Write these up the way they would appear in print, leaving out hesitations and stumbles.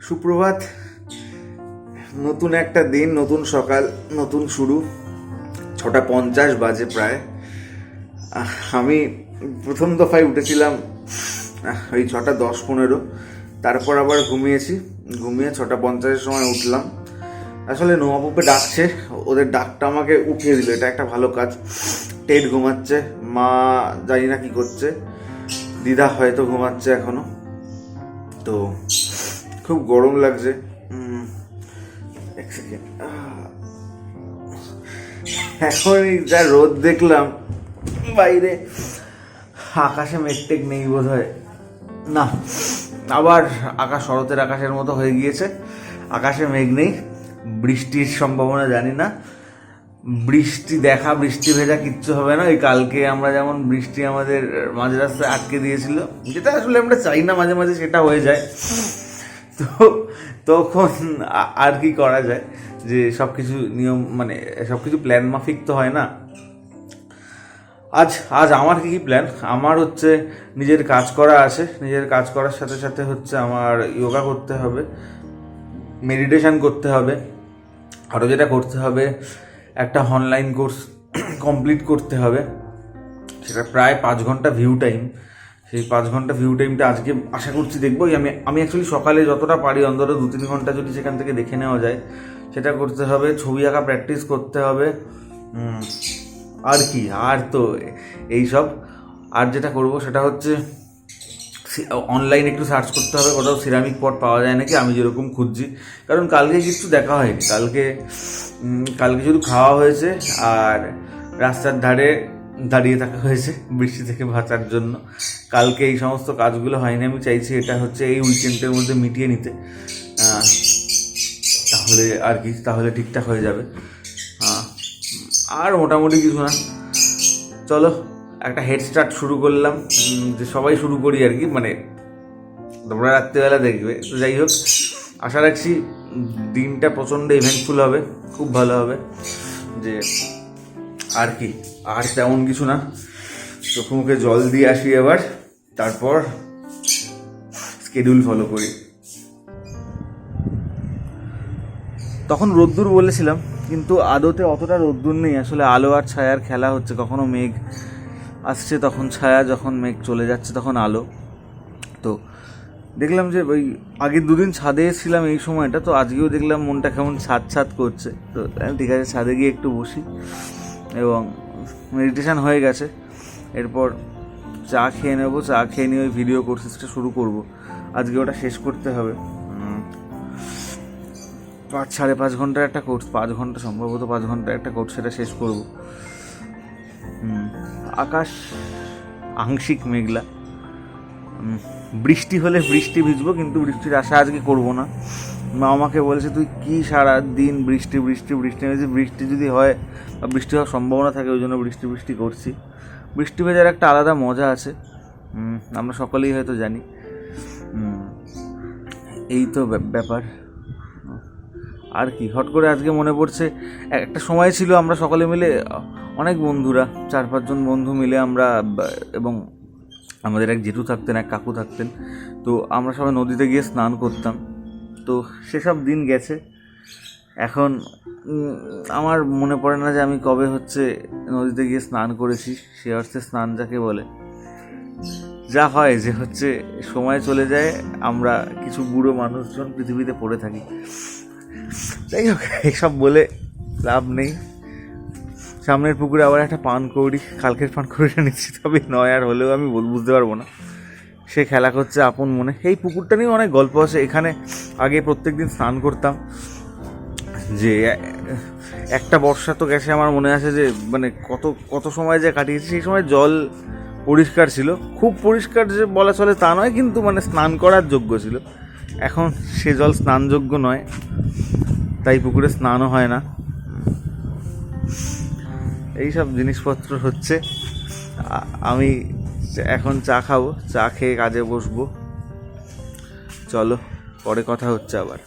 সুপ্রভাত। নতুন একটা দিন, নতুন সকাল, নতুন শুরু। 6:50 বাজে প্রায়। আমি প্রথম দফায় উঠেছিলাম ওই 6:10-15। তারপর আবার ঘুমিয়ে 6:50-এর সময় উঠলাম। আসলে নোয়াপুপে ডাকছে, ওদের ডাকটা আমাকে উঠিয়ে দিল, এটা একটা ভালো কাজ। টেট ঘুমাচ্ছে, মা জানি না কি করছে, দিদা হয়তো ঘুমাচ্ছে এখনো। তো খুব গরম লাগছে। এক সেকেন্ড। এখন যা রোদ দেখলাম বাইরে, আকাশে মেঘটেক নেই বোধ হয়, না আবার আকাশ শরতের আকাশের মতো হয়ে গিয়েছে। আকাশে মেঘ নেই, বৃষ্টির সম্ভাবনা জানি না। বৃষ্টি ভেজা কিচ্ছু হবে না। ওই কালকে আমরা যেমন বৃষ্টি আমাদের মাঝ রাস্তায় আটকে দিয়েছিল, যেটা আসলে আমরা চাই না, মাঝে মাঝে সেটা হয়ে যায়। তো তখন আর কি করা যায়, যে সব কিছু নিয়ম মানে সব কিছু প্ল্যান মাফিক তো হয় না। আজ আমার কী কী প্ল্যান, আমার হচ্ছে নিজের কাজ করা আছে। নিজের কাজ করার সাথে সাথে হচ্ছে আমার যোগা করতে হবে, মেডিটেশন করতে হবে, আরও যেটা করতে হবে একটা অনলাইন কোর্স কমপ্লিট করতে হবে। সেটা প্রায় 5 ঘন্টা ভিউ টাইম। সেই 5 ঘন্টা ভিউ টাইমটা আজকে আশা করছি দেখবো। আমি অ্যাকচুয়ালি সকালে যতটা পারি অন্তত 2-3 ঘন্টা যদি সেখান থেকে দেখে নেওয়া যায় সেটা করতে হবে। ছবি আঁকা প্র্যাকটিস করতে হবে। আর কি, আর তো এইসব। আর যেটা করব সেটা হচ্ছে অনলাইন একটু সার্চ করতে হবে, কোথাও সিরামিক পট পাওয়া যায় নাকি, আমি যেরকম খুঁজছি। কারণ কালকে কিছু দেখা হয়নি, কালকে শুধু খাওয়া হয়েছে আর রাস্তার ধারে দাঁড়িয়ে থাকা হয়েছে বৃষ্টি থেকে বাঁচার জন্য। কালকে এই সমস্ত কাজগুলো হয়নি। আমি চাইছি এটা হচ্ছে এই উইকেন্ডের মধ্যে মিটিয়ে নিতে, তাহলে আর কি, তাহলে ঠিকঠাক হয়ে যাবে। আর মোটামুটি কিছু না। চলো একটা হেড স্টার্ট শুরু করলাম, যে সবাই শুরু করি আর কি, মানে তোমরা রাত্রিবেলা দেখবে। তো যাই হোক, আশা রাখছি দিনটা প্রচণ্ড ইভেন্টফুল হবে, খুব ভালো হবে। যে আর কি, আর তেমন কিছু না। চোখ মুখে জল দিয়ে আসি এবার, তারপর স্কেডিউল ফলো করি। তখন রোদ্দুর বলেছিলাম, কিন্তু আদতে অতটা রোদ্দুর নেই। আসলে আলো আর ছায়ার খেলা হচ্ছে, কখনো মেঘ আসছে তখন ছায়া, যখন মেঘ চলে যাচ্ছে তখন আলো। তো দেখলাম যে ওই আগের 2 দিন ছাদে এসেছিলাম এই সময়টা, তো আজকেও দেখলাম মনটা কেমন ছাদ করছে। তো ঠিক আছে, ছাদে গিয়ে একটু বসি, এবং মেডিটেশান হয়ে গেছে। এরপর চা খেয়ে নেবো, চা খেয়ে নিয়ে ওই ভিডিও কোর্সেসটা শুরু করব। আজকে ওটা শেষ করতে হবে। 5-5.5 ঘন্টার একটা কোর্স, 5 ঘন্টা সম্ভবত 5 ঘন্টার একটা কোর্স, সেটা শেষ করব। আকাশ আংশিক মেঘলা, বৃষ্টি হলে বৃষ্টি ভিজবো, কিন্তু বৃষ্টির আশা আজকে করবো না। মা আমাকে বলেছে তুই কি সারা দিন বৃষ্টি বৃষ্টি যদি হয় বা বৃষ্টি হওয়ার সম্ভাবনা থাকে, ওই জন্য বৃষ্টি করছি। বৃষ্টি ভেজার একটা আলাদা মজা আছে, আমরা সকলেই হয়তো জানি। এই তো ব্যাপার। আর কি, হট করে আজকে মনে পড়ছে, একটা সময় ছিল আমরা সকলে মিলে, অনেক বন্ধুরা, 4-5 জন বন্ধু মিলে আমরা, এবং আমাদের এক জেঠু থাকতেন, এক কাকু থাকতেন, তো আমরা সবাই নদীতে গিয়ে স্নান করতাম। তো সেসব দিন গেছে। এখন আমার মনে পড়ে না যে আমি কবে হচ্ছে নদীতে গিয়ে স্নান করেছি, সে অর্থে স্নান যাকে বলে। যা হয় যে হচ্ছে সময় চলে যায়, আমরা কিছু বুড়ো মানুষজন পৃথিবীতে পড়ে থাকি। যাই হোক, এসব বলে লাভ নেই। সামনের পুকুরে আবার একটা পানকৌড়ি, কালকের পানকৌড়িটা নিশ্চিত হবে নয় আর হলেও আমি বুঝতে পারবো না। সে খেলা করছে আপন মনে। এই পুকুরটা নিয়ে অনেক গল্প আছে। এখানে আগে প্রত্যেক দিন স্নান করতাম। যে একটা বর্ষা তো গেছে, আমার মনে আছে যে মানে কত সময় যে কাটিয়েছি। সেই সময় জল পরিষ্কার ছিল, খুব পরিষ্কার যে বলা চলে তা নয়, কিন্তু মানে স্নান করার যোগ্য ছিল। এখন সে জল স্নানযোগ্য নয়, তাই পুকুরে স্নানও হয় না। এইসব জিনিসপত্র হচ্ছে। আমি এখন চা খাবো, চা খেয়ে কাজে বসবো। চলো, পরে কথা হচ্ছে আবার।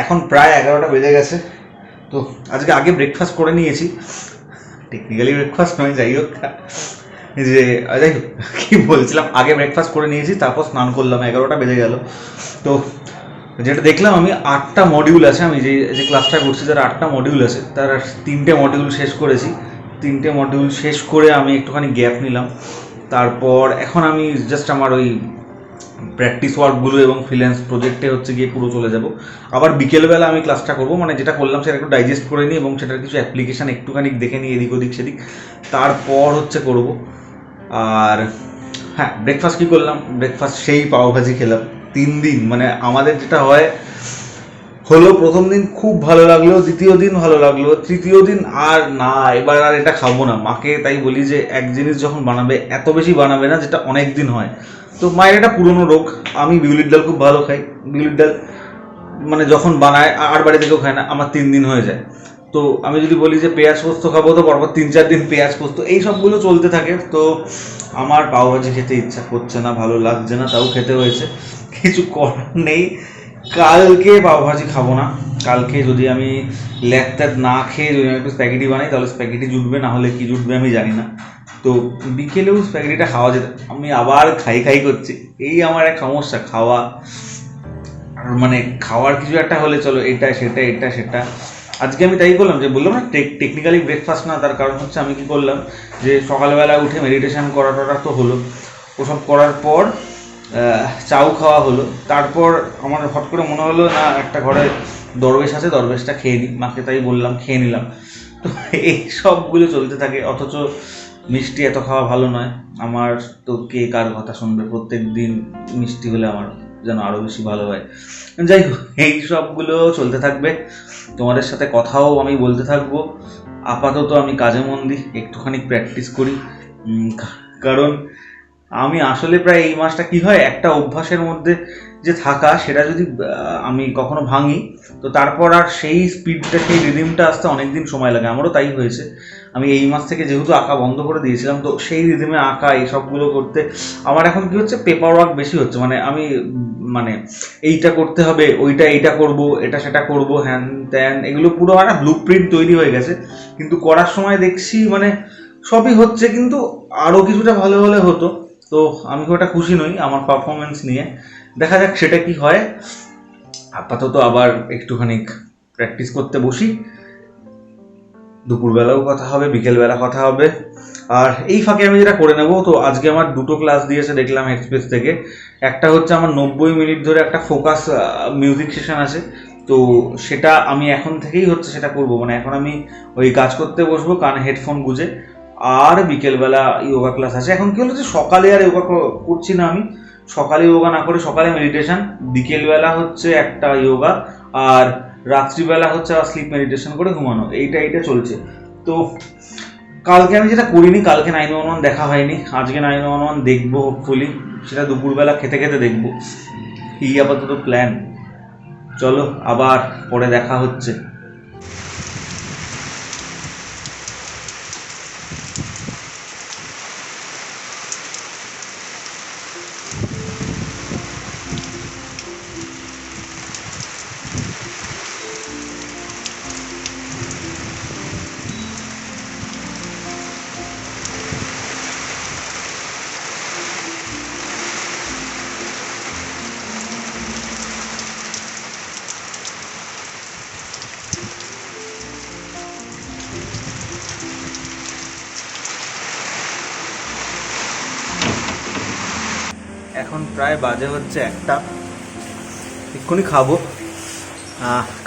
এখন প্রায় 11টা বেজে গেছে। তো আজকে আগে ব্রেকফাস্ট করে নিয়েছি, টেকনিক্যালি ব্রেকফাস্ট নয়, যাই হোক যে যাই হোক কী বলছিলাম, আগে ব্রেকফাস্ট করে নিয়েছি, তারপর স্নান করলাম, 11টা বেজে গেল। তো যেটা দেখলাম আমি 8টা মডিউল আছে, আমি যে যে ক্লাসটা করছি তার 8টা মডিউল আছে, তার 3টে মডিউল শেষ করেছি। 3টে মডিউল শেষ করে আমি একটুখানি গ্যাপ নিলাম, তারপর এখন আমি জাস্ট আমার ওই প্র্যাকটিস ওয়ার্কগুলো এবং ফ্রিল্যান্স প্রজেক্টে হচ্ছে গিয়ে পুরো চলে যাব। আবার বিকেলবেলা আমি ক্লাসটা করব, মানে যেটা করলাম সেটা একটু ডাইজেস্ট করে নিই এবং সেটার কিছু অ্যাপ্লিকেশান একটুখানি দেখে নিই এদিক ওদিক সেদিক, তারপর হচ্ছে করব। আর হ্যাঁ, ব্রেকফাস্ট কী করলাম, ব্রেকফাস্ট সেই পাওভাজি খেলাম 3 দিন। মানে আমাদের যেটা হয় হলো, প্রথম দিন খুব ভালো লাগলো, দ্বিতীয় দিন ভালো লাগলো, তৃতীয় দিন আর না, এবার আর এটা খাবো না। মাকে তাই বলি যে এক জিনিস যখন বানাবে এত বেশি বানাবে না যেটা অনেক দিন হয়। তো মায়ের এটা পুরনো রোগ, আমি বিউলির ডাল খুব ভালো খাই, বিউলির ডাল মানে যখন বানায় আর বাড়ি থেকেও খায় না, আমার 3 দিন হয়ে যায়। তো আমি যদি বলি যে পেঁয়াজ পোস্ত খাবো, তো পরপর 3-4 দিন পেঁয়াজ পোস্ত, এই সবগুলো চলতে থাকে। তো আমার পাওভাজি খেতে ইচ্ছা করছে না, ভালো লাগছে না, তাও খেতে হয়েছে, কিছু করার নেই। কালকে পাওভাজি খাবো না, কালকে যদি আমি ল্যাকটার না খেয়ে যদি আমি একটু স্প্যাগেটি বানাই তাহলে স্প্যাগেটি জুটবে, না হলে কি জুটবে আমি জানি না। তো বিকেলেও স্প্যাগেটিটা খাওয়া যেত, আমি আবার খাই খাই করছি, এই আমার এক সমস্যা, খাওয়া মানে খাওয়ার কিছু একটা হলে চলো এটা সেটা এটা সেটা। আজকে আমি তাই করলাম, যে বললাম না টেকনিক্যালি ব্রেকফাস্ট না, তার কারণ হচ্ছে আমি কি করলাম যে সকালবেলা উঠে মেডিটেশন করাটা তো হলো, ওসব করার পর চাউ খাওয়া হলো, তারপর আমার হট করে মনে হলো না একটা ঘরে দরবেশ আছে, দরবেশটা খেয়ে নিই, মাকে তাই বললাম, খেয়ে নিলাম। তো এই সবগুলো চলতে থাকে, অথচ মিষ্টি এত খাওয়া ভালো নয় আমার। তো কে কার কথা শুনবে, প্রত্যেক দিন মিষ্টি হলে আমার যেন আরও বেশি ভালো হয়। যাই হোক, এই সবগুলো চলতে থাকবে, তোমাদের সাথে কথাও আমি বলতে থাকবো। আপাতত আমি কাজে মন দিই, একটুখানি প্র্যাকটিস করি, কারণ আমি আসলে প্রায় এই মাসটা কি হয়, একটা অভ্যাসের মধ্যে যে থাকা, সেটা যদি আমি কখনো ভাঙি তো তারপর আর সেই স্পিডটা, সেই রিদিমটা আসতে অনেক দিন সময় লাগে। আমারও তাই হয়েছে, আমি এই মাস থেকে যেহেতু আঁকা বন্ধ করে দিয়েছিলাম, তো সেই রিদিমে আঁকা এই সবগুলো করতে আমার এখন কি হচ্ছে, পেপার ওয়ার্ক বেশি হচ্ছে। মানে আমি মানে এইটা করতে হবে, ওইটা এইটা করব, এটা সেটা করব, হ্যান ত্যান, এগুলো পুরো একটা ব্লু প্রিন্ট তৈরি হয়ে গেছে, কিন্তু করার সময় দেখছি মানে সবই হচ্ছে, কিন্তু আরও কিছুটা ভালো হলে হতো। তো আমি খুব একটা খুশি নই আমার পারফরমেন্স নিয়ে, দেখা যাক সেটা কি হয়। আপাতত আবার একটুখানি প্র্যাকটিস করতে বসি, দুপুরবেলাও কথা হবে, বিকেলবেলা কথা হবে। আর এই ফাঁকে আমি যেটা করে নেব, তো আজকে আমার 2টো ক্লাস দিয়েছে দেখলাম এক্সপ্রেস থেকে। একটা হচ্ছে আমার 90 মিনিট ধরে একটা ফোকাস মিউজিক সেশন আছে, তো সেটা আমি এখন থেকেই হচ্ছে সেটা করব। মানে এখন আমি ওই কাজ করতে বসবো কানে হেডফোন গুঁজে। আর বিকেলবেলা যোগা ক্লাস আছে। এখন কি হলো যে সকালে আর যোগা করছি না, আমি সকালে যোগা না করে সকালে মেডিটেশন, বিকেলবেলা হচ্ছে একটা যোগা, আর রাত্রিবেলা হচ্ছে আর স্লিপ মেডিটেশন করে ঘুমানো, এইটা চলছে। তো কালকে আমি যেটা করিনি, কালকে 911 দেখা হয়নি, আজকে 911 দেখবো হোপফুলি, সেটা দুপুরবেলা খেতে খেতে দেখবো। এই আপাতত প্ল্যান, চলো আবার পরে দেখা হচ্ছে। এখন প্রায় বাজে হচ্ছে 1টা, এক্ষুনি খাবো,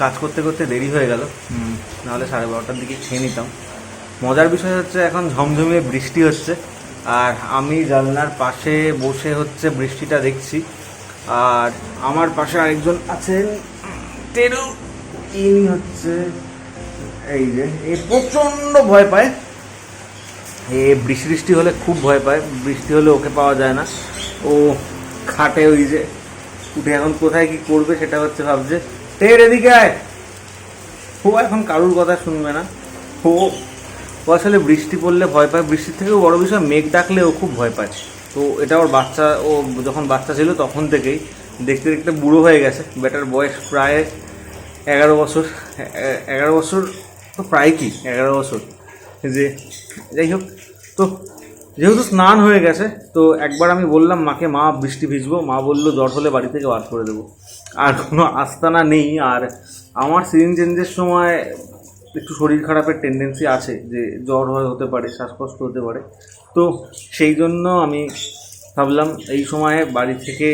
কাজ করতে করতে দেরি হয়ে গেল, নাহলে 12:30টার দিকে খেয়ে নিতাম। মজার বিষয় হচ্ছে এখন ঝমঝমিয়ে বৃষ্টি হচ্ছে, আর আমি জানলার পাশে বসে হচ্ছে বৃষ্টিটা দেখছি। আর আমার পাশে আরেকজন আছেন টেরু, ইনি হচ্ছে এই যে এ প্রচণ্ড ভয় পায়, এ বৃষ্টি হলে খুব ভয় পায়, বৃষ্টি হলে ওকে পাওয়া যায় না, ও খাটে ওই যে উঠে এখন কোথায় কি করবে সেটা হচ্ছে ভাবছে। টের এদিকে আয়, ও এখন কারুর কথা শুনবে না, ও আসলে বৃষ্টি পড়লে ভয় পায়। বৃষ্টির থেকেও বড় বিষয় মেঘ ডাকলে ও খুব ভয় পায়। তো এটা ওর বাচ্চা, ও যখন বাচ্চা ছিল তখন থেকেই, দেখতে দেখতে বুড়ো হয়ে গেছে, বেটার বয়স প্রায় 11 বছর, 11 বছর তো প্রায় কি 11 বছর যে, যাই হোক। তো যেহেতু স্নান হয়ে গেছে, তো একবার আমি বললাম মাকে, মা বৃষ্টি ভিজবো, মা বললো জ্বর হলে বাড়ি থেকে বার করে দেবো, আর কোনো আস্তানা নেই। আর আমার সিজন চেঞ্জের সময় একটু শরীর খারাপের টেন্ডেন্সি আছে, যে জ্বর হতে পারে, শ্বাসকষ্ট হতে পারে। তো সেই জন্য আমি ভাবলাম এই সময়ে বাড়ি থেকে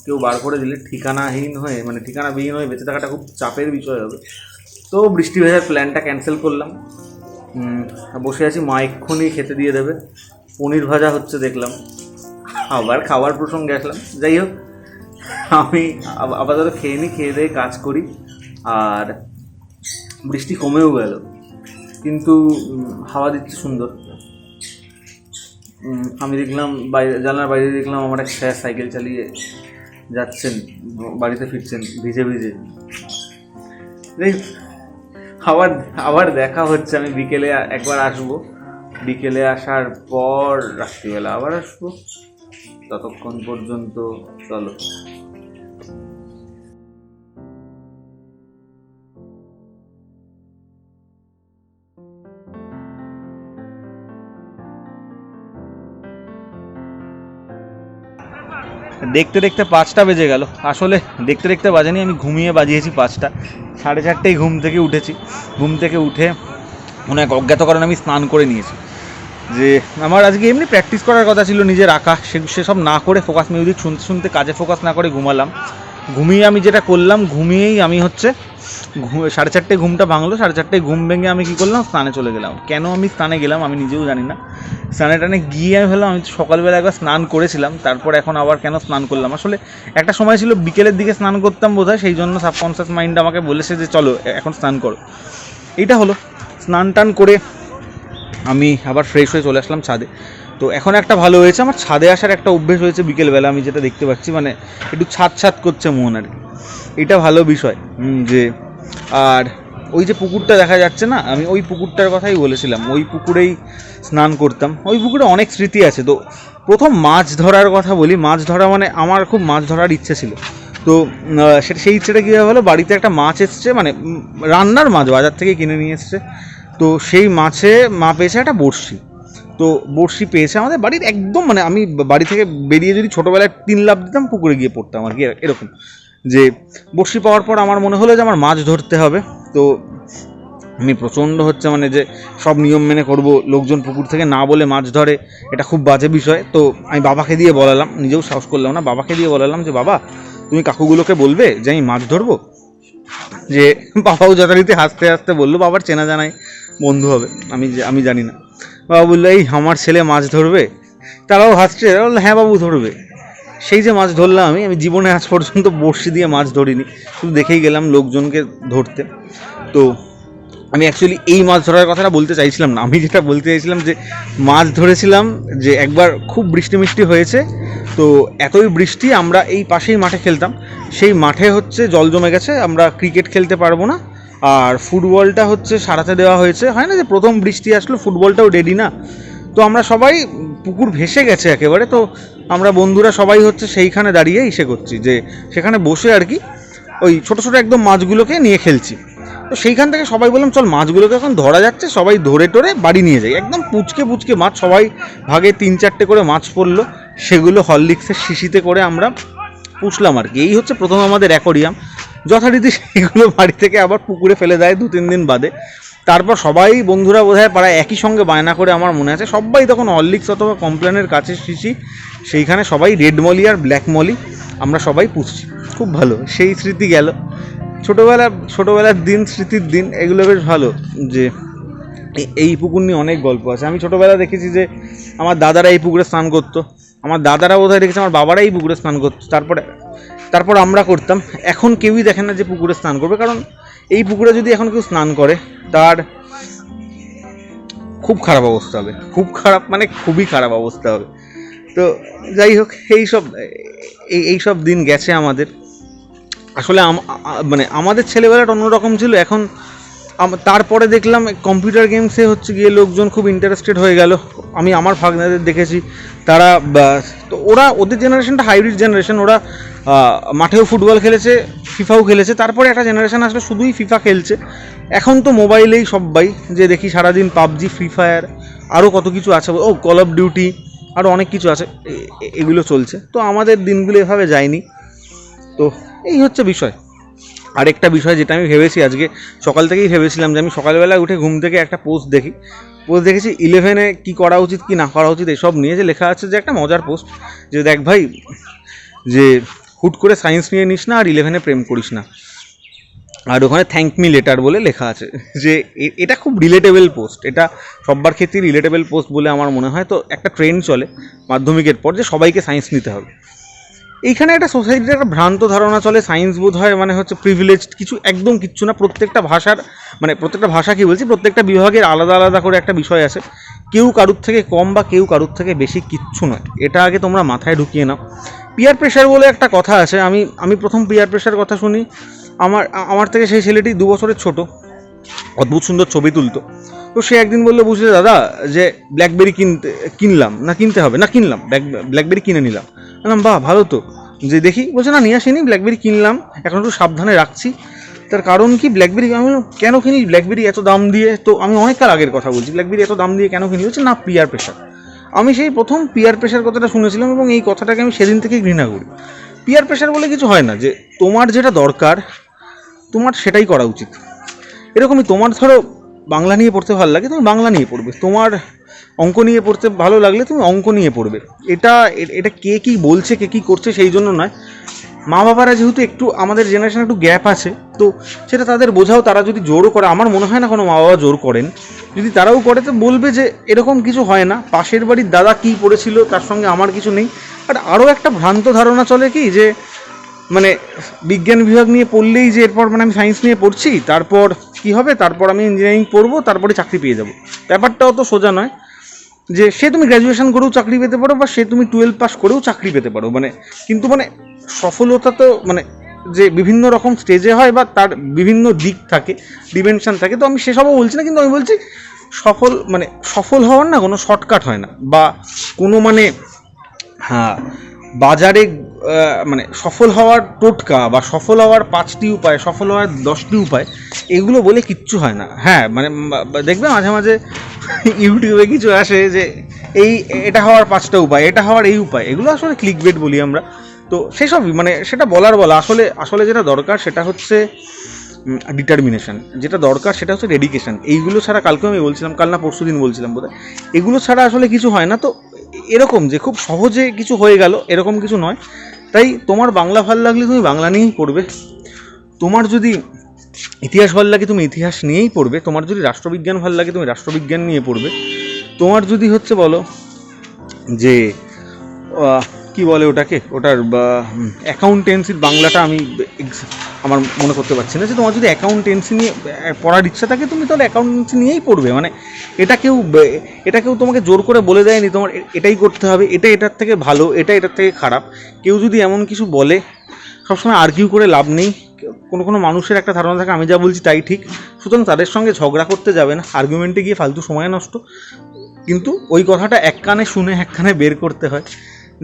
কেউ বার করে দিলে ঠিকানাবিহীন হয়ে বেঁচে থাকাটা খুব চাপের বিষয় হবে। তো বৃষ্টি ভেজার প্ল্যানটা ক্যান্সেল করলাম। বসে আছি, মা এক্ষুনি খেতে দিয়ে দেবে। পনির ভাজা হচ্ছে দেখলাম, আবার খাবার প্রসঙ্গে আসলাম। যাই হোক, আমি আপাতত খেয়ে নিই, খেয়ে দিয়ে কাজ করি। আর বৃষ্টি কমেও গেল, কিন্তু হাওয়া দিচ্ছে সুন্দর। আমি দেখলাম জানলার বাইরে দেখলাম আমার এক স্যার সাইকেল চালিয়ে যাচ্ছেন, বাড়িতে ফিরছেন ভিজে ভিজে। আবার দেখা হচ্ছে। আমি বিকেলে একবার আসবো, বিকেলে আসার পর রাত্রিবেলা আবার আসবো। ততক্ষণ পর্যন্ত চলো। দেখতে দেখতে 5টা বেজে গেল। আসলে দেখতে দেখতে বাজেনি, আমি ঘুমিয়ে বাজিয়েছি 5টা। 4:30টায় ঘুম থেকে উঠেছি। ঘুম থেকে উঠে অনেক অজ্ঞাত কারণে আমি স্নান করে নিয়েছি। যে আমার আজকে এমনি প্র্যাকটিস করার কথা ছিল নিজের আঁকা, সেসব না করে ফোকাস মিউজিক শুনতে শুনতে কাজে ফোকাস না করে ঘুমালাম। ঘুমিয়ে আমি যেটা করলাম, ঘুমিয়েই আমি 4:30টায় ঘুমটা ভাঙলো। 4:30টায় ঘুম ভেঙে আমি কী করলাম, স্নানে চলে গেলাম। কেন আমি স্নানে গেলাম আমি নিজেও জানি না। স্নানে গিয়ে আমি ভাবলাম, আমি সকালবেলা একবার স্নান করেছিলাম, তারপর এখন আবার কেন স্নান করলাম। আসলে একটা সময় ছিল বিকেলের দিকে স্নান করতাম বোধহয়, সেই জন্য সাবকনসিয়াস মাইন্ড আমাকে বলেছে যে চলো এখন স্নান করো। এইটা হলো। স্নান টান করে আমি আবার ফ্রেশ হয়ে চলে আসলাম ছাদে। তো এখন একটা ভালো হয়েছে, আমার ছাদে আসার একটা অভ্যেস হয়েছে বিকেলবেলা, আমি যেটা দেখতে পাচ্ছি, মানে একটু ছাদ করছে মন আর কি। এটা ভালো বিষয়। যে আর ওই যে পুকুরটা দেখা যাচ্ছে না, আমি ওই পুকুরটার কথাই বলেছিলাম, ওই পুকুরেই স্নান করতাম। ওই পুকুরে অনেক স্মৃতি আছে। তো প্রথম মাছ ধরার কথা বলি। মাছ ধরা মানে আমার খুব মাছ ধরার ইচ্ছে ছিল। তো সেই ইচ্ছেটা কীভাবে হলো, বাড়িতে একটা মাছ এসছে, মানে রান্নার মাছ বাজার থেকে কিনে নিয়ে এসছে। তো সেই মাছে মা পেয়েছে একটা বড়শি। তো বড়শি পেয়েছে আমাদের বাড়ির একদম, মানে আমি বাড়ি থেকে বেরিয়ে যদি ছোটোবেলায় 3 লাফ দিতাম পুকুরে গিয়ে পড়তাম আর কি, এরকম। যে বড়শি পাওয়ার পর আমার মনে হলো যে আমার মাছ ধরতে হবে। তো আমি প্রচণ্ড মানে যে সব নিয়ম মেনে করব, লোকজন পুকুর থেকে না বলে মাছ ধরে, এটা খুব বাজে বিষয়। তো আমি বাবাকে দিয়ে বলালাম, নিজেও সাহস করলাম না, বাবাকে দিয়ে বলালাম যে বাবা তুমি কাকুগুলোকে বলবে যে আমি মাছ ধরবো। যে বাবাও যথারীতি হাসতে হাসতে বললো, বাবার চেনা জানাই বন্ধু হবে, আমি জানি না। বাবা বললো এই আমার ছেলে মাছ ধরবে। তারাও হাসছে, বললো হ্যাঁ বাবু ধরবে। সেই যে মাছ ধরলাম আমি জীবনে আজ পর্যন্ত বড়শি দিয়ে মাছ ধরিনি, শুধু দেখেই গেলাম লোকজনকে ধরতে। তো আমি অ্যাকচুয়ালি এই মাছ ধরার কথাটা বলতে চাইছিলাম না, আমি যেটা বলতে চাইছিলাম যে মাছ ধরেছিলাম যে একবার খুব বৃষ্টি মিষ্টি হয়েছে। তো এতই বৃষ্টি, আমরা এই পাশেই মাঠে খেলতাম, সেই মাঠে জল জমে গেছে, আমরা ক্রিকেট খেলতে পারবো না। আর ফুটবলটা সারাতে দেওয়া হয়েছে, হয় না যে প্রথম বৃষ্টি আসলো ফুটবলটাও রেডি না। তো আমরা সবাই, পুকুর ভেসে গেছে একেবারে। তো আমরা বন্ধুরা সবাই সেইখানে দাঁড়িয়ে ইসে করছি, যে সেখানে বসে আর কি ওই ছোটো ছোটো একদম মাছগুলোকে নিয়ে খেলছি। তো সেইখান থেকে সবাই বললাম চল মাছগুলোকে এখন ধরা যাচ্ছে, সবাই ধরে টরে বাড়ি নিয়ে যাই। একদম পুচকে মাছ, সবাই ভাগে 3-4টে করে মাছ পড়লো, সেগুলো হরলিক্সের শিশিতে করে আমরা পুষলাম আর কি। এই প্রথম আমাদের অ্যাকোরিয়াম। যথারীতি সেগুলো বাড়ি থেকে আবার পুকুরে ফেলে দেয় 2-3 দিন বাদে। তারপর সবাই বন্ধুরা বোধহয় পাড়ায় একই সঙ্গে বায়না করে, আমার মনে আছে সবাই তখন হরলিক্স অথবা কমপ্লেনের কাছে শিশি, সেইখানে সবাই রেড মলি আর ব্ল্যাক মলি আমরা সবাই পুষছি। খুব ভালো সেই স্মৃতি গেল। ছোটোবেলার দিন, স্মৃতির দিন, এগুলো বেশ ভালো। যে এই পুকুর নিয়ে অনেক গল্প আছে। আমি ছোটোবেলা দেখেছি যে আমার দাদারা এই পুকুরে স্নান করতো, আমার দাদারা বোধহয় দেখেছে আমার বাবারা এই পুকুরে স্নান করতো, তারপর আমরা করতাম। এখন কেউই দেখে না যে পুকুরে স্নান করবে, কারণ এই পুকুরে যদি এখন কেউ স্নান করে তার খুব খারাপ অবস্থা হবে, খুব খারাপ মানে খুবই খারাপ অবস্থা হবে। তো যাই হোক, এইসব দিন গেছে আমাদের। আসলে মানে আমাদের ছেলেবেলাটা অন্যরকম ছিল। এখন তারপরে দেখলাম কম্পিউটার গেমসে গিয়ে লোকজন খুব ইন্টারেস্টেড হয়ে গেল। আমি আমার ভাগ্নাদের দেখেছি, তারা তো ওদের জেনারেশনটা হাইব্রিড জেনারেশন। ওরা মাঠেও ফুটবল খেলেছে, ফিফাও খেলেছে, তারপরে একটা জেনারেশন আসলে শুধুই ফিফা খেলছে। এখন তো মোবাইলেই সবাই, যে দেখি সারাদিন পাবজি, ফ্রি ফায়ার, আরও কত কিছু আছে, ও কল অফ ডিউটি, আরও অনেক কিছু আছে, এগুলো চলছে। তো আমাদের দিনগুলো এভাবে যায়নি। তো এই হচ্ছে বিষয়। আরেকটা বিষয় যেটা আমি ভেবেছি, আজকে সকাল থেকেই ভেবেছিলাম যে আমি সকালবেলা উঠে ঘুম থেকে একটা পোস্ট দেখেছি 11-এ কী করা উচিত কি না করা উচিত এসব নিয়ে, যে লেখা আছে যে একটা মজার পোস্ট, যে দেখ ভাই, যে হুট করে সায়েন্স নিয়ে নিস না আর 11-এ প্রেম করিস না। আর ওখানে থ্যাঙ্ক মি লেটার বলে লেখা আছে। যে এটা খুব রিলেটেবল পোস্ট, এটা সব্বার ক্ষেত্রেই রিলেটেবল পোস্ট বলে আমার মনে হয়। তো একটা ট্রেন্ড চলে মাধ্যমিকের পর যে সবাইকে সায়েন্স নিতে হবে। এইখানে একটা সোসাইটির একটা ভ্রান্ত ধারণা চলে, সায়েন্স বোধ হয় মানে হচ্ছে প্রিভিলেজড কিছু, একদম কিচ্ছু না। প্রত্যেকটা ভাষার, মানে প্রত্যেকটা ভাষা কি বলছি, প্রত্যেকটা বিভাগের আলাদা আলাদা করে একটা বিষয় আছে। কেউ কারুর থেকে কম বা কেউ কারুর থেকে বেশি কিচ্ছু নয়, এটা আগে তোমরা মাথায় ঢুকিয়ে নাও। পিয়ার প্রেশার বলে একটা কথা আছে, আমি প্রথম পিয়ার প্রেশার কথা শুনি, আমার থেকে সেই ছেলেটি 2 বছরের ছোট, অদ্ভুত সুন্দর ছবি তুলতো। তো সে একদিন বললো, বুঝলে দাদা, যে ব্ল্যাকবেরি কিনতে হবে না, কিনলাম, ব্ল্যাকবেরি কিনে নিলাম। বললাম বাহ, ভালো তো, যে দেখি। বলছে না, নিয়ে আসিনি, ব্ল্যাকবেরি কিনলাম, এখন একটু সাবধানে রাখছি। তার কারণ কি, ব্ল্যাকবেরি, আমি কেন কিনি ব্ল্যাকবেরি এত দাম দিয়ে? তো আমি অনেককাল আগের কথা বলছি, ব্ল্যাকবেরি এত দাম দিয়ে কেন কিনি? হচ্ছে না, পিয়ার প্রেশার। আমি সেই প্রথম পিয়ার প্রেশার কথাটা শুনেছিলাম, এবং এই কথাটাকে আমি সেদিন থেকেই ঘৃণা করি। পিয়ার প্রেশার বলে কিছু হয় না, যে তোমার যেটা দরকার তোমার সেটাই করা উচিত। এরকমই, তোমার ধরো বাংলা নিয়ে পড়তে ভালো লাগে, তুমি বাংলা নিয়ে পড়বে। তোমার অঙ্ক নিয়ে পড়তে ভালো লাগলে তুমি অঙ্ক নিয়ে পড়বে। এটা কে কী বলছে, কে কী করছে সেই জন্য নয়। মা বাবারা যেহেতু একটু, আমাদের জেনারেশনে একটু গ্যাপ আছে, তো সেটা তাদের বোঝাও। তারা যদি জোরও করে, আমার মনে হয় না কোনো মা বাবা জোর করেন, যদি তারাও করে তো বলবে যে এরকম কিছু হয় না, পাশের বাড়ির দাদা কী পড়েছিল তার সঙ্গে আমার কিছু নেই। আর আরও একটা ভ্রান্ত ধারণা চলে কি, যে মানে বিজ্ঞান বিভাগ নিয়ে পড়লেই যে এরপর মানে আমি সায়েন্স নিয়ে পড়ছি, তারপর কি হবে, তারপর আমি ইঞ্জিনিয়ারিং পড়বো, তারপরে চাকরি পেয়ে যাব। ব্যাপারটাও তো সোজা নয়, যে সে তুমি গ্র্যাজুয়েশন করেও চাকরি পেতে পারো, বা সে তুমি 12 পাস করেও চাকরি পেতে পারো, মানে কিন্তু মানে সফলতা তো মানে যে বিভিন্ন রকম স্টেজে হয়, বা তার বিভিন্ন দিক থাকে, ডিমেনশন থাকে। তো আমি সেসবও বলছি না, কিন্তু আমি বলছি সফল হওয়ার না কোনো শর্টকাট হয় না, বা কোনো মানে হ্যাঁ বাজারে মানে সফল হওয়ার টোটকা, বা সফল হওয়ার 5টি উপায়, সফল হওয়ার 10টি উপায়, এগুলো বলে কিচ্ছু হয় না। হ্যাঁ মানে দেখবে মাঝে মাঝে ইউটিউবে কিছু আসে যে এটা হওয়ার 5টা উপায়, এটা হওয়ার এই উপায়, এগুলো আসলে ক্লিকবেট বলি আমরা। তো সেসবই মানে সেটা বলা আসলে যেটা দরকার সেটা হচ্ছে ডিটারমিনেশন, যেটা দরকার সেটা হচ্ছে ডেডিকেশন। এইগুলো ছাড়া, কালকে আমি বলছিলাম, কাল না পরশু দিন বলছিলাম বোধহয়, এগুলো ছাড়া আসলে কিছু হয় না। তো এরকম যে খুব সহজে কিছু হয়ে গেল এরকম কিছু নয়। তাই তোমার বাংলা ভাল লাগলে তুমি বাংলা নিয়েই পড়বে, তোমার যদি ইতিহাস ভাল লাগে তুমি ইতিহাস নিয়েই পড়বে, তোমার যদি রাষ্ট্রবিজ্ঞান ভাল লাগে তুমি রাষ্ট্রবিজ্ঞান নিয়ে পড়বে, তোমার যদি হচ্ছে বলো যে কি বলে ওটার অ্যাকাউন্টেন্সির বাংলাটা আমি আমার মনে করতে পারছি না, যে তোমার যদি অ্যাকাউন্টেন্সি নিয়ে পড়ার ইচ্ছা থাকে তুমি তাহলে অ্যাকাউন্টেন্সি নিয়েই পড়বে। মানে এটা কেউ তোমাকে জোর করে বলে দেয়নি তোমার এটাই করতে হবে, এটার থেকে ভালো, এটার থেকে খারাপ। কেউ যদি এমন কিছু বলে, সবসময় আর্কিউ করে লাভ নেই। কোনো মানুষের একটা ধারণা থাকে আমি যা বলছি তাই ঠিক, সুতরাং তাদের সঙ্গে ঝগড়া করতে যাবে না, আর্গুমেন্টে গিয়ে ফালতু সময় নষ্ট। কিন্তু ওই কথাটা এক কানে শুনে এক কানে বের করতে হয়,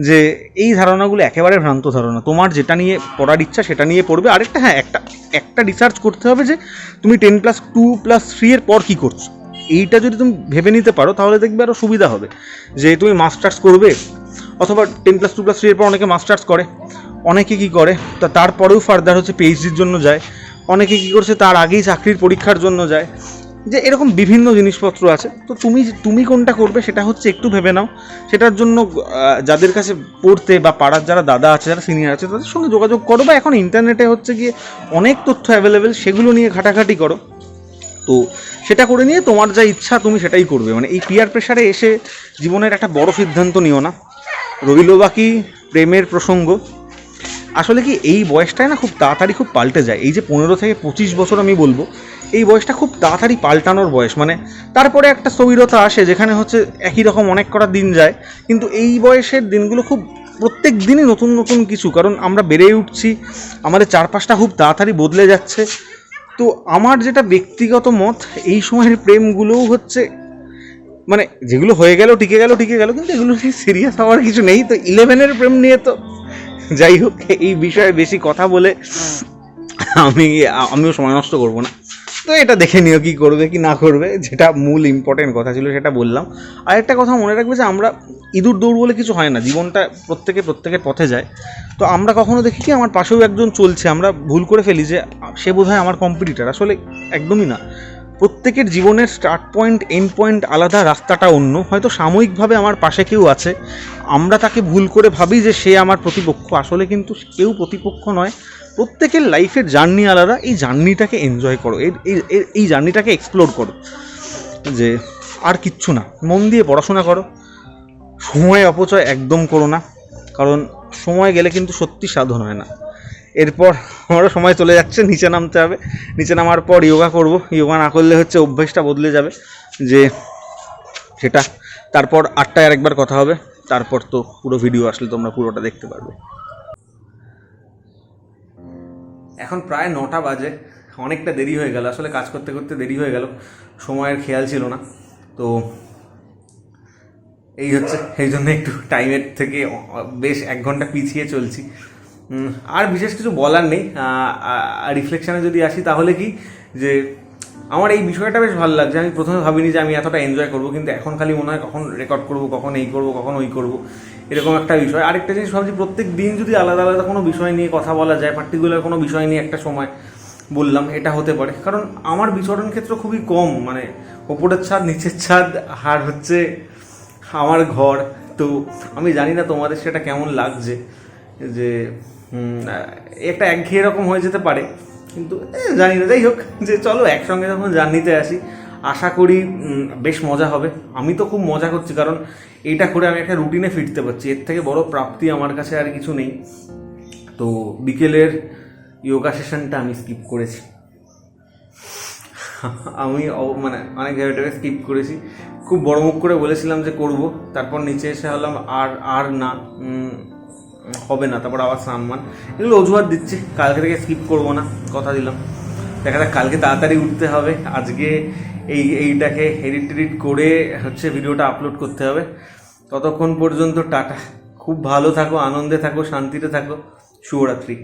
যে এই ধারণাগুলো একেবারে ভ্রান্ত ধারণা। তোমার যেটা নিয়ে পড়ার ইচ্ছা সেটা নিয়ে পড়বে। আরেকটা হ্যাঁ, একটা রিসার্চ করতে হবে যে তুমি 10+2+3 এর পর কী করছো। এইটা যদি তুমি ভেবে নিতে পারো তাহলে দেখবে আরও সুবিধা হবে, যে তুমি মাস্টার্স করবে, অথবা 10+2+3 এর পর অনেকে মাস্টার্স করে, অনেকে কী করে তারপরেও ফার্দার হচ্ছে পিএইচডির জন্য যায়, অনেকে কী করছে তার আগেই চাকরির পরীক্ষার জন্য যায়, যে এরকম বিভিন্ন জিনিসপত্র আছে। তো তুমি কোনটা করবে সেটা হচ্ছে একটু ভেবে নাও। সেটার জন্য যাদের কাছে পড়তে, বা পাড়ার যারা দাদা আছে, যারা সিনিয়র আছে, তাদের সঙ্গে যোগাযোগ করো, বা এখন ইন্টারনেটে হচ্ছে গিয়ে অনেক তথ্য অ্যাভেলেবেল, সেগুলো নিয়ে ঘাটাঘাটি করো। তো সেটা করে নিয়ে তোমার যা ইচ্ছা তুমি সেটাই করবে। মানে এই পিয়ার প্রেশারে এসে জীবনের একটা বড় সিদ্ধান্ত নিও না। রইল বাকি প্রেমের প্রসঙ্গ। আসলে কি এই বয়সটায় না খুব তাড়াতাড়ি খুব পাল্টে যায়। এই যে 15 থেকে 25 বছর আমি বলবো, এই বয়সটা খুব তাড়াতাড়ি পাল্টানোর বয়স। মানে তারপরে একটা স্থবিরতা আসে, যেখানে হচ্ছে একই রকম অনেক কটা দিন যায়, কিন্তু এই বয়সের দিনগুলো খুব প্রত্যেক দিনই নতুন নতুন কিছু, কারণ আমরা বেড়ে উঠছি, আমাদের চারপাশটা খুব তাড়াতাড়ি বদলে যাচ্ছে। তো আমার যেটা ব্যক্তিগত মত, এই সময়ের প্রেমগুলোও হচ্ছে মানে যেগুলো হয়ে গেল টিকে গেল, কিন্তু এগুলো সিরিয়াস হওয়ার কিছু নেই। তো 11-এর প্রেম নিয়ে তো যাই হোক, এই বিষয়ে বেশি কথা বলে আমিও সময় নষ্ট করবো না। তো এটা দেখে নিও কী করবে কি না করবে, যেটা মূল ইম্পর্টেন্ট কথা ছিল সেটা বললাম। আর একটা কথা মনে রাখবে যে আমরা ইঁদুর দৌড় বলে কিছু হয় না, জীবনটা প্রত্যেকের পথে যায়। তো আমরা কখনো দেখি কি আমার পাশেও একজন চলছে, আমরা ভুল করে ফেলি যে সে বোধহয় আমার কম্পিটিটার, আসলে একদমই না। প্রত্যেকের জীবনের স্টার্ট পয়েন্ট এন্ড পয়েন্ট আলাদা, রাস্তাটা অন্য। হয়তো সাময়িকভাবে আমার পাশে কেউ আছে, আমরা তাকে ভুল করে ভাবি যে সে আমার প্রতিপক্ষ, আসলে কিন্তু কেউ প্রতিপক্ষ নয়। প্রত্যেকের লাইফের জার্নি আলাদা, এই জার্নিটাকে এনজয় করো, এই জার্নিটাকে এক্সপ্লোর করো, যে আর কিচ্ছু না। মন দিয়ে পড়াশোনা করো, সময় অপচয় একদম করো না, কারণ সময় গেলে কিন্তু সত্যি সাধন হয় না। এরপর আমারও সময় চলে যাচ্ছে, নিচে নামতে হবে। নিচে নামার পর যোগা করব, যোগা না করলে হচ্ছে অভ্যেসটা বদলে যাবে, যে সেটা তারপর 8টায় আরেকবার কথা হবে। তারপর তো পুরো ভিডিও আসলে তোমরা পুরোটা দেখতে পারবে। এখন প্রায় 9টা বাজে, অনেকটা দেরি হয়ে গেল, আসলে কাজ করতে করতে দেরি হয়ে গেল, সময়ের খেয়াল ছিল না। তো এই হচ্ছে, এই জন্য একটু টাইমের থেকে বেশ 1 ঘন্টা পিছিয়ে চলছি। আর বিশেষ কিছু বলার নেই। রিফ্লেকশানে যদি আসি তাহলে কি, যে আমার এই বিষয়টা বেশ ভালো লাগছে। আমি প্রথমে ভাবিনি যে আমি এতটা এনজয় করবো, কিন্তু এখন খালি মনে হয় কখন রেকর্ড করবো, কখন এই করবো, কখন ওই করবো, এরকম একটা বিষয়। আরেকটা জিনিস ভাবছি, প্রত্যেক দিন যদি আলাদা আলাদা কোনো বিষয় নিয়ে কথা বলা যায়, পার্টিকুলার কোনো বিষয় নিয়ে একটা সময় বললাম, এটা হতে পারে। কারণ আমার বিচরণ ক্ষেত্র খুবই কম, মানে ওপরের ছাদ, নিচের ছাদ, আর হচ্ছে আমার ঘর। তো আমি জানি না তোমাদের সেটা কেমন লাগছে, যে একটা একঘেয়ে রকম হয়ে যেতে পারে, কিন্তু জানি না। যাই হোক, যে চলো একসঙ্গে যখন জার্নিতে আসি, আশা করি বেশ মজা হবে। আমি তো খুব মজা করছি, কারণ এইটা করে আমি একটা রুটিনে ফিরতে পারছি। এর থেকে বড় প্রাপ্তি আমার কাছে আর কিছু নেই। তো বিকেলের যোগা সেশনটা আমি স্কিপ করেছি, আমি মানে অনেক ভেবে স্কিপ করেছি। খুব বড় মুখ করে বলেছিলাম যে করব, তারপর নিচে এসে হলাম আর না, হবে না। তারপর আবার স্নান, এগুলো অজুহাত দিচ্ছি। কালকে থেকে স্কিপ করবো না, কথা দিলাম। দেখা যাক, কালকে তাড়াতাড়ি উঠতে হবে। আজকে এইটাকে এডিট করে হচ্ছে ভিডিওটা আপলোড করতে হবে। ততক্ষণ পর্যন্ত টাটা, খুব ভালো থাকো, আনন্দে থাকো, শান্তিতে থাকো। শুভরাত্রি।